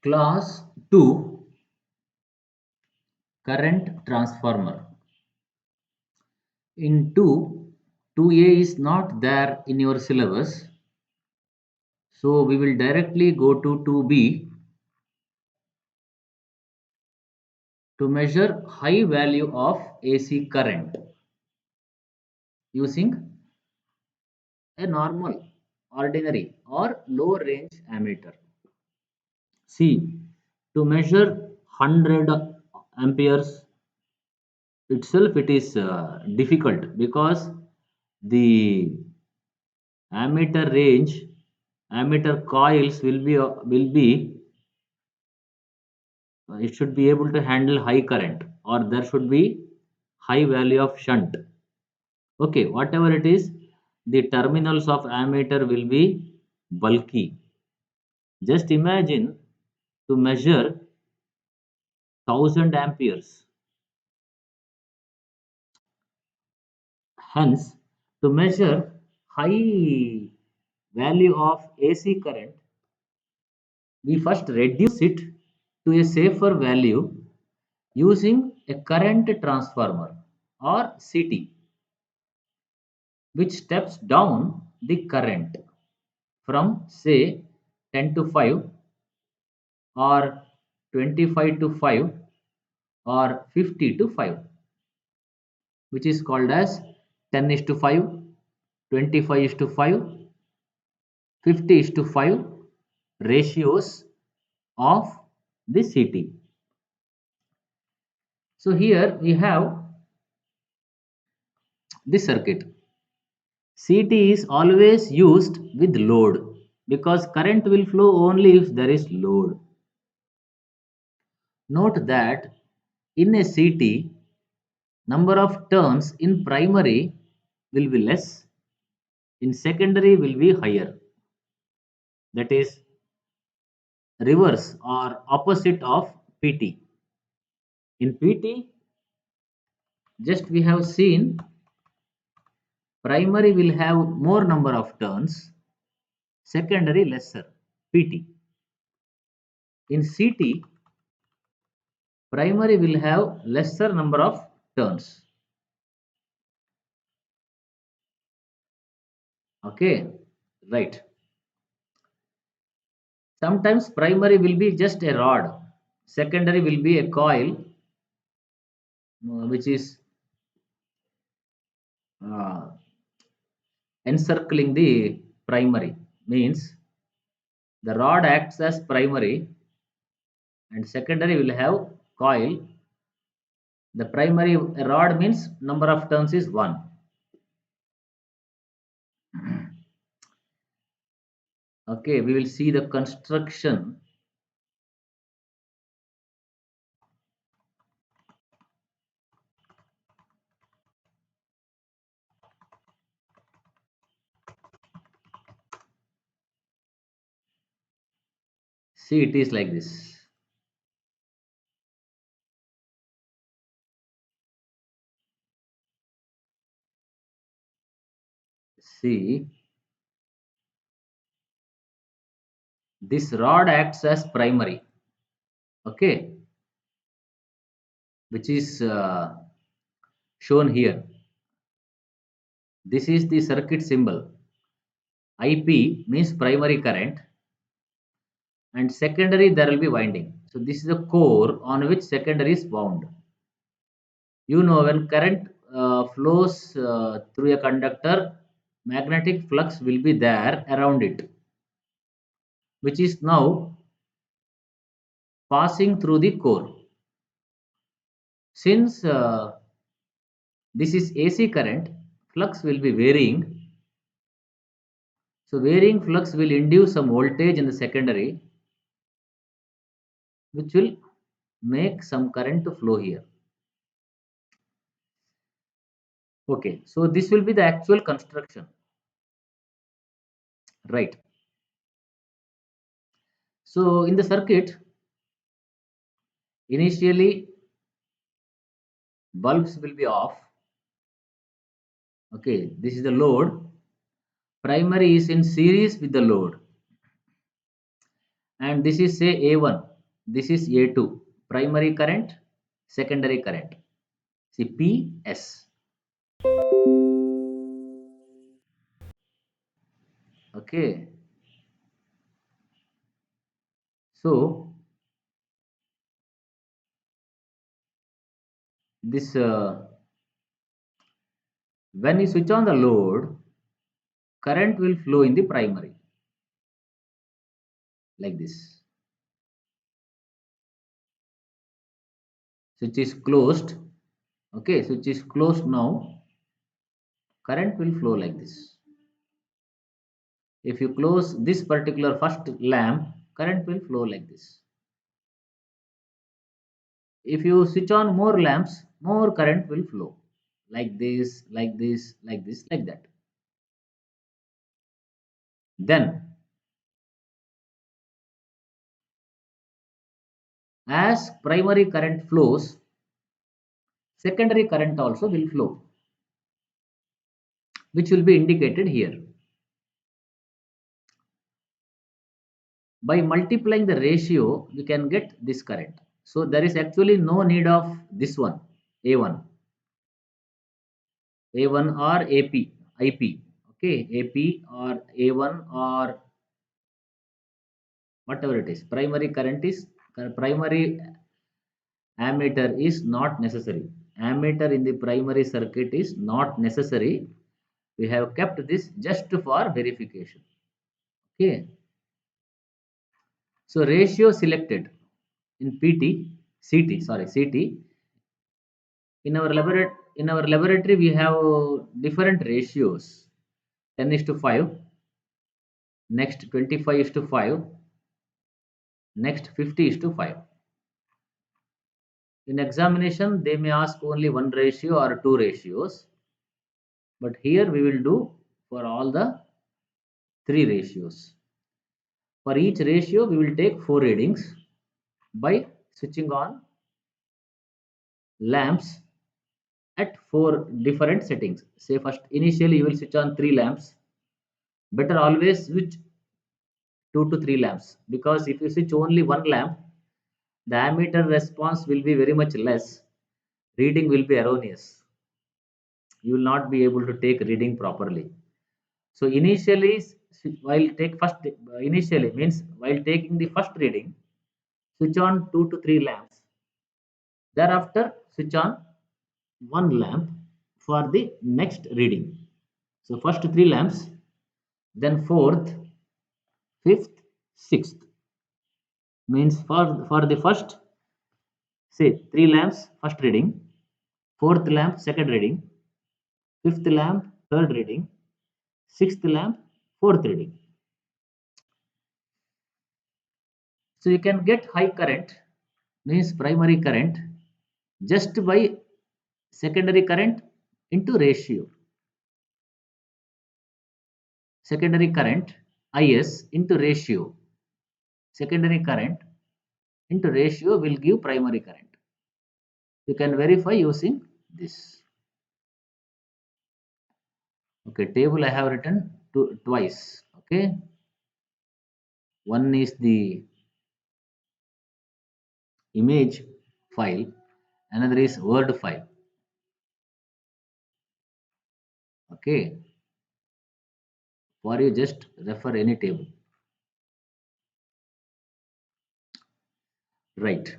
Class 2 current transformer. In 2A is not there in your syllabus. So we will directly go to 2B to measure high value of AC current using a normal, ordinary or low range ammeter. See, to measure 100 amperes itself it is difficult because the ammeter range ammeter coils will be it should be able to handle high current, or there should be high value of shunt. Okay, whatever it is, the terminals of ammeter will be bulky. Just imagine to measure 1000 amperes. Hence, to measure high value of AC current, we first reduce it to a safer value using a current transformer or CT, which steps down the current from say 10 to 5 or 25 to 5 or 50 to 5, which is called as 10 is to 5, 25 is to 5, 50 is to 5 ratios of the CT. So here we have this circuit. CT is always used with load because current will flow only if there is load. Note that in a CT, number of turns in primary will be less, in secondary will be higher. That is reverse or opposite of PT. In PT, just we have seen primary will have more number of turns, secondary lesser, PT. In CT, primary will have lesser number of turns. Okay, right. Sometimes primary will be just a rod, secondary will be a coil, which is uh, encircling the primary. Means the rod acts as primary and secondary will have coil. The primary rod means number of turns is 1. Okay, we will see the construction. See, it is like this. See, this rod acts as primary. Okay, which is shown here. This is the circuit symbol. IP means primary current and secondary there will be winding. So this is the core on which secondary is wound. You know, when current flows through a conductor, magnetic flux will be there around it, which is now passing through the core. Since this is AC current, flux will be varying. So varying flux will induce some voltage in the secondary, which will make some current to flow here. Okay, so this will be the actual construction, right? So in the circuit, initially bulbs will be off. Okay, this is the load. Primary is in series with the load, and this is say A1, this is A2, primary current, secondary current. See PS. Okay, so this when you switch on the load, current will flow in the primary like this. Switch is closed. Okay, switch is closed now. Current will flow like this. If you close this particular first lamp, current will flow like this. If you switch on more lamps, more current will flow like this, like this, like this, like that. Then, as primary current flows, secondary current also will flow, which will be indicated here. By multiplying the ratio, we can get this current. So there is actually no need of this one, A1, A1 or AP, IP. Okay, AP or A1 or whatever it is. Primary ammeter is not necessary. Ammeter in the primary circuit is not necessary. We have kept this just for verification. Okay. So ratio selected in CT. In our laboratory we have different ratios. 10 is to 5, next 25 is to 5, next 50 is to 5. In examination, they may ask only one ratio or two ratios, but here we will do for all the three ratios. For each ratio, we will take four readings by switching on lamps at four different settings. Say first, initially you will switch on three lamps. Better always switch two to three lamps, because if you switch only one lamp, the ammeter response will be very much less. Reading will be erroneous. You will not be able to take reading properly. So initially, while take first initially means while taking the first reading, switch on two to three lamps. Thereafter, switch on one lamp for the next reading. So first three lamps, then fourth, fifth, sixth. Means for the first, say three lamps first reading, fourth lamp second reading, fifth lamp third reading, sixth lamp fourth reading. So you can get high current, means primary current, just by secondary current into ratio. Secondary current is into ratio. Secondary current into ratio will give primary current. You can verify using this. Okay, table I have written twice. Okay, one is the image file, another is word file. Okay, for you just refer any table. Right.